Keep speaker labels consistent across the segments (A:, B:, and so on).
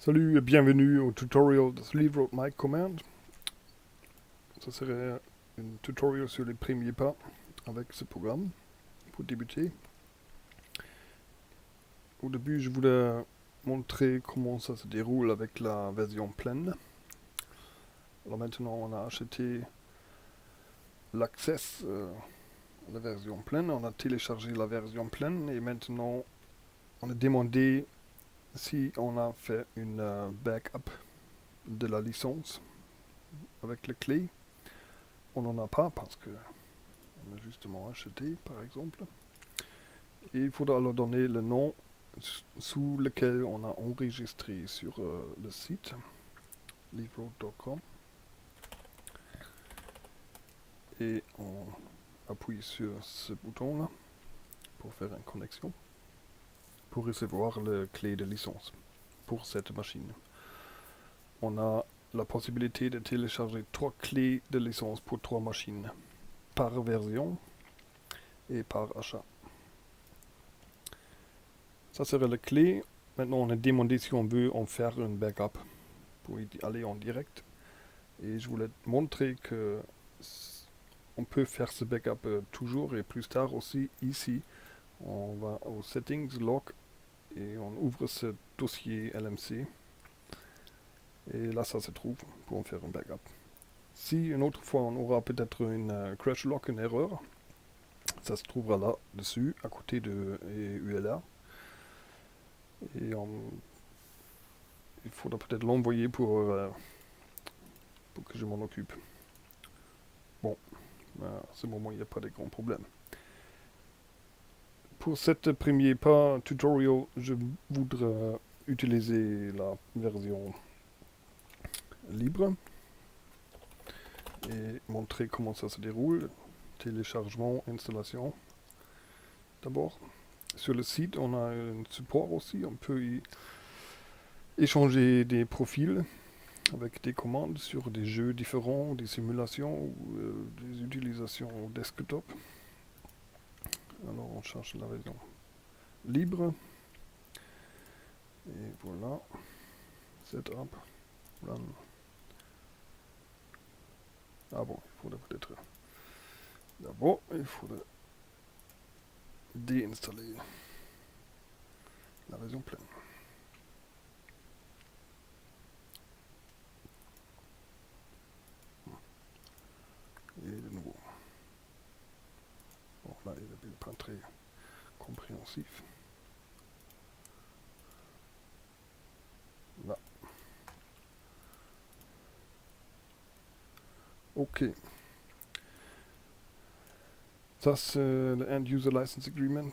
A: Salut et bienvenue au tutorial de Sleeve Wrote My Command. Ça serait un tutoriel sur les premiers pas avec ce programme pour débuter. Au début, je voulais montrer comment ça se déroule avec la version pleine. Alors maintenant, on a acheté l'access à la version pleine, on a téléchargé la version pleine et maintenant, on a demandé si on a fait une backup de la licence avec les clés. On n'en a pas parce que on a justement acheté par exemple. Et il faudra leur donner le nom sous lequel on a enregistré sur le site sleevewrote.com et on appuie sur ce bouton là pour faire une connexion pour recevoir la clé de licence pour cette machine. On a la possibilité de télécharger 3 clés de licence pour 3 machines par version et par achat. Ça serait la clé. Maintenant, on a demandé si on veut en faire un backup pour y aller en direct. Et je voulais montrer que on peut faire ce backup toujours et plus tard aussi ici. On va aux settings, log et on ouvre ce dossier LMC. Et là, ça se trouve pour en faire un backup. Si une autre fois on aura peut-être une crash lock, une erreur, ça se trouvera là dessus, à côté de ULR. Et il faudra peut-être l'envoyer pour que je m'en occupe. Bon, à ce moment, il n'y a pas de grands problèmes. Pour cette premier pas tutorial, je voudrais utiliser la version libre et montrer comment ça se déroule. Téléchargement, installation. D'abord, sur le site, on a un support aussi. On peut y échanger des profils avec des commandes sur des jeux différents, des simulations ou des utilisations au desktop. Alors on cherche la version libre. Et voilà. Setup. Run. Ah bon, il faudrait peut-être... D'abord, il faudrait déinstaller la version pleine. Et de nouveau. Bon, là, il n'est pas très compréhensif. Là. Ok. Ça, c'est le End User License Agreement.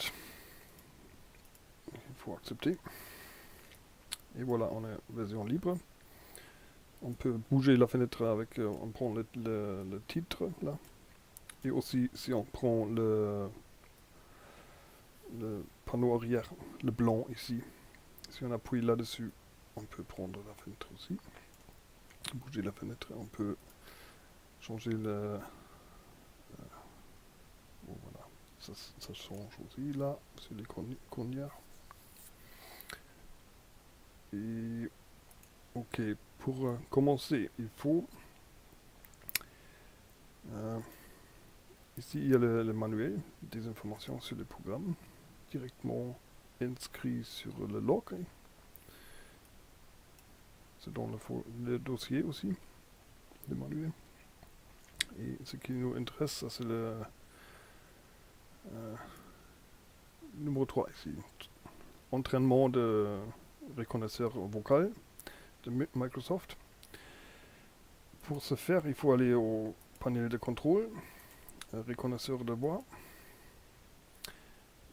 A: Il faut accepter. Et voilà, on est version libre. On peut bouger la fenêtre avec, on prend le titre là. Et aussi, si on prend le panneau arrière, le blanc ici, si on appuie là-dessus, on peut prendre la fenêtre aussi. Bouger la fenêtre, on peut changer le... bon, voilà, ça change aussi là, sur les cognards. Et ok, pour commencer, il faut... ici, il y a le manuel, des informations sur le programme, directement inscrit sur le log. C'est dans le dossier aussi, le manuel. Et ce qui nous intéresse, ça c'est le numéro 3 ici. Entraînement de reconnaisseur vocal de Microsoft. Pour ce faire, il faut aller au panel de contrôle, reconnaisseur de voix.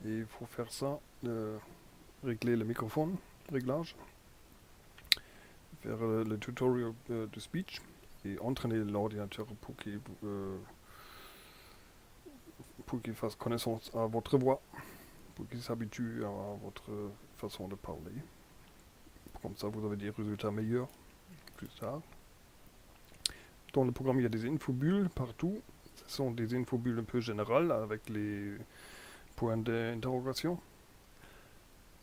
A: Et il faut faire ça, régler le microphone, réglage. Faire le tutorial de speech et entraîner l'ordinateur pour qu'il fasse connaissance à votre voix, pour qu'il s'habitue à votre façon de parler. Comme ça, vous avez des résultats meilleurs plus tard. Dans le programme, il y a des infobulles partout. Ce sont des infobulles un peu générales avec les points d'interrogation.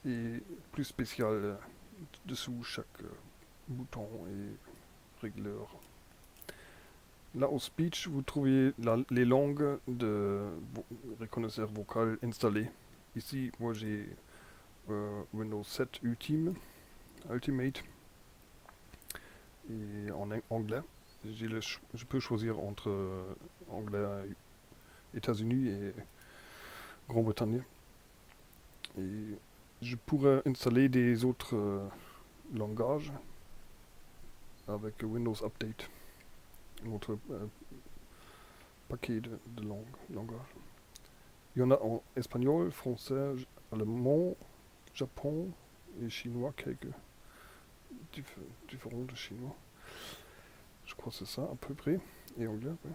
A: Et plus spéciales dessous chaque bouton et régleur. Là au speech, vous trouvez les langues de reconnaisseur vocal installées. Ici, moi j'ai Windows 7 Ultimate et en anglais. Je peux choisir entre anglais États-Unis et Grande-Bretagne. Et je pourrais installer des autres langages avec Windows Update, notre paquet de langages. Il y en a en espagnol, français, allemand, japon et chinois, quelques différents de chinois. Je crois que c'est ça à peu près. Et anglais, oui.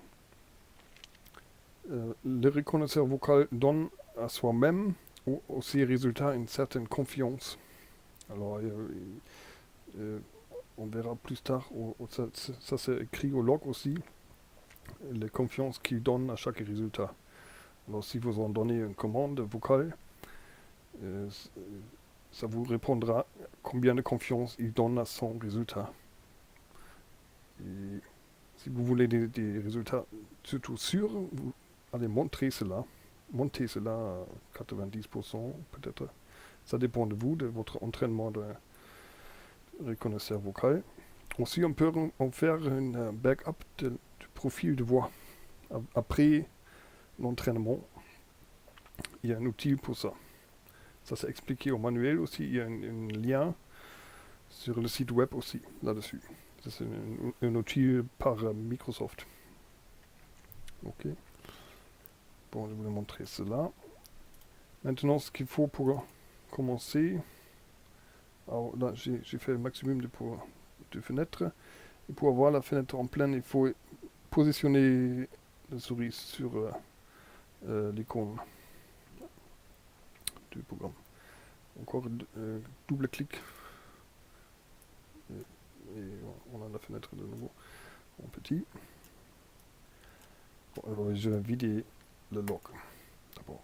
A: Le reconnaisseur vocal donne à soi-même aussi résultat une certaine confiance. Alors, on verra plus tard, ça c'est écrit au log aussi, la confiance qu'il donne à chaque résultat. Alors si vous en donnez une commande vocale, ça vous répondra combien de confiance il donne à son résultat. Et si vous voulez des résultats surtout sûrs, vous allez montrer cela. Montez cela à 90% peut-être. Ça dépend de vous, de votre entraînement de reconnaisseur vocal. Aussi, on peut en faire un backup du profil de voix. Après l'entraînement, il y a un outil pour ça. Ça c'est expliqué au manuel aussi. Il y a un lien sur le site web aussi là-dessus. C'est un outil par Microsoft. Ok. Bon, je vais vous montrer cela. Maintenant, ce qu'il faut pour commencer. Alors là, j'ai fait le maximum de fenêtres. Et pour avoir la fenêtre en pleine, il faut positionner la souris sur l'icône du programme. Encore double clic. Et on a la fenêtre de nouveau en petit. Bon, alors je vais vider le log. D'abord,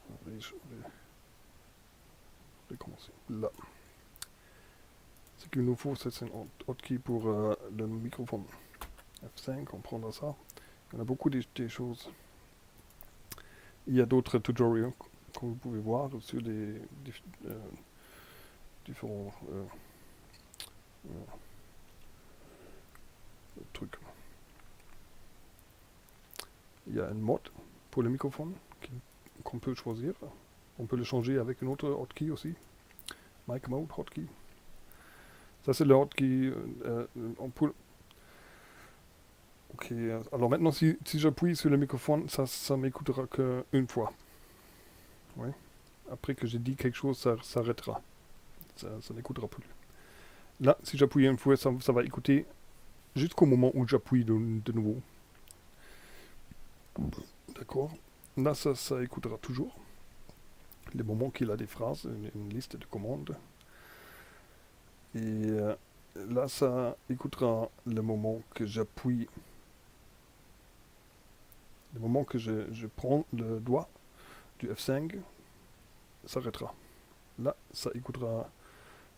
A: recommencer. Là. Ce qu'il nous faut, c'est un hotkey pour le microphone. F5, on prendra ça. Il y en a beaucoup des choses. Il y a d'autres tutoriels que vous pouvez voir sur les différents trucs. Il y a un mode pour le microphone qu'on peut choisir. On peut le changer avec une autre hotkey aussi. Mic mode hotkey. Ça c'est le hotkey. On peut. Ok. Alors maintenant, si j'appuie sur le microphone, ça m'écoutera qu'une fois. Oui. Après que j'ai dit quelque chose, ça s'arrêtera. Ça n'écoutera plus. Là, si j'appuie une fois, ça va écouter jusqu'au moment où j'appuie de nouveau. D'accord. Là, ça écoutera toujours. Les moments qu'il a des phrases, une liste de commandes. Et là, ça écoutera le moment que j'appuie. Le moment que je prends le doigt du F5, ça s'arrêtera. Là, ça écoutera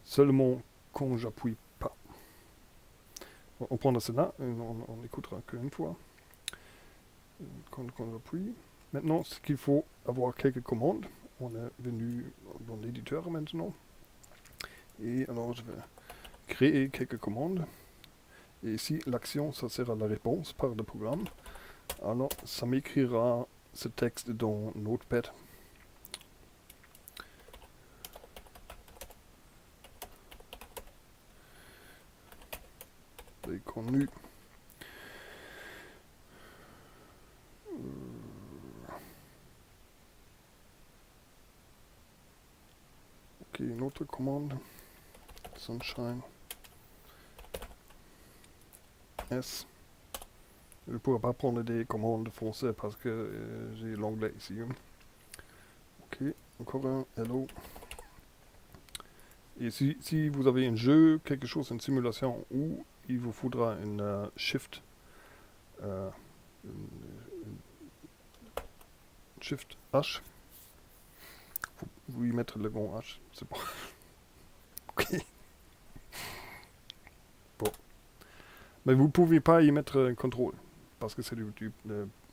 A: seulement quand j'appuie pas. On prendra cela, on écoutera qu'une fois. Quand j'appuie. Maintenant, ce qu'il faut avoir quelques commandes. On est venu dans l'éditeur maintenant. Et alors, je vais créer quelques commandes. Et ici, l'action, ça sera la réponse par le programme. Alors, ça m'écrira ce texte dans Notepad. C'est connu. Ok, une autre commande. Sunshine. S. Je ne pourrais pas prendre des commandes français parce que j'ai l'anglais ici. Ok, encore un hello. Et si vous avez un jeu, quelque chose, une simulation où il vous faudra une shift, shift H, vous y mettre le bon H, c'est bon. Ok. Mais vous pouvez pas y mettre un contrôle, parce que c'est du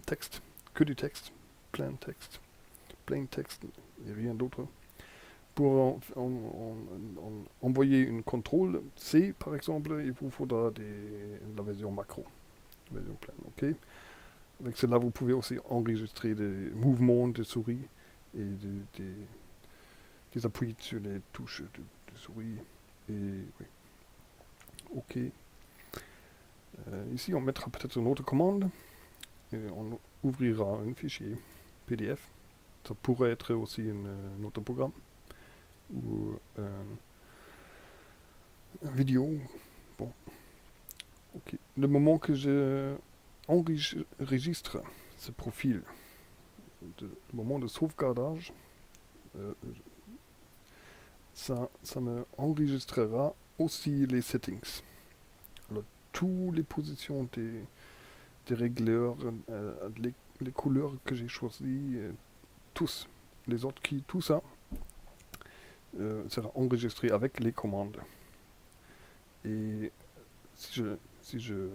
A: texte, que du texte, plain texte, et rien d'autre. Pour envoyer une contrôle C, par exemple, il vous faudra la version macro, version pleine, ok. Avec cela, vous pouvez aussi enregistrer des mouvements de souris et des appuis sur les touches de souris. Et oui, ok. Ici, on mettra peut-être une autre commande et on ouvrira un fichier PDF. Ça pourrait être aussi un autre programme ou une vidéo. Bon, ok. Le moment que je enregistre ce profil, le moment de sauvegardage, ça me enregistrera aussi les settings. Alors, toutes les positions des régleurs, les couleurs que j'ai choisies, tous, les autres keys, tout ça sera enregistré avec les commandes. Et si je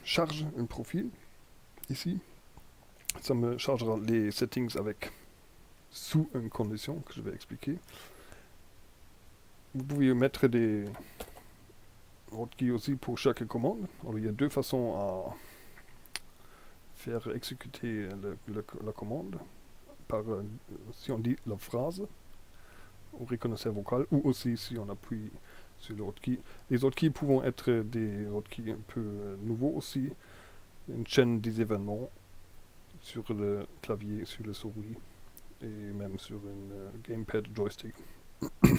A: charge un profil, ici, ça me chargera les settings avec sous une condition que je vais expliquer. Vous pouvez mettre des hotkeys aussi pour chaque commande. Alors, il y a deux façons à faire exécuter la commande. Si on dit la phrase au reconnaisseur vocal, ou aussi si on appuie sur le hotkey. Les hotkeys pouvant être des hotkeys un peu nouveaux aussi. Une chaîne des événements sur le clavier, sur le souris et même sur un gamepad joystick. Il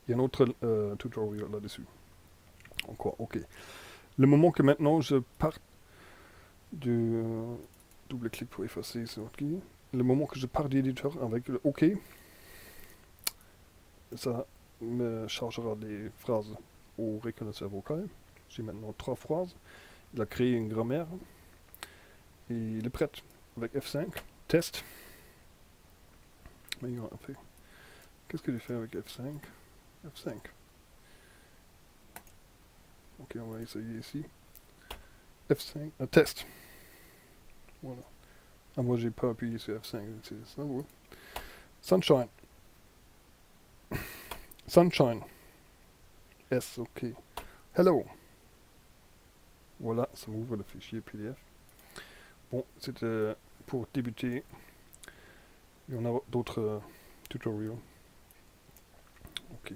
A: y a un autre tutoriel là-dessus. Encore, ok. Le moment que maintenant je parte du double-clic pour effacer ce hotkey. Le moment que je pars d'éditeur avec le OK, ça me chargera des phrases au reconnaisseur vocal. J'ai maintenant 3 phrases. Il a créé une grammaire. Et il est prêt avec F5. Test. Mais qu'est-ce que j'ai fait avec F5? F5. Ok, on va essayer ici. F5. Test. Voilà. Ah, moi, j'ai pas appuyé sur F5. C'est ça, ouais. Sunshine. Sunshine. S, ok. Hello. Voilà, ça m'ouvre le fichier PDF. Bon, c'était pour débuter. Il y en a d'autres tutoriels. Ok.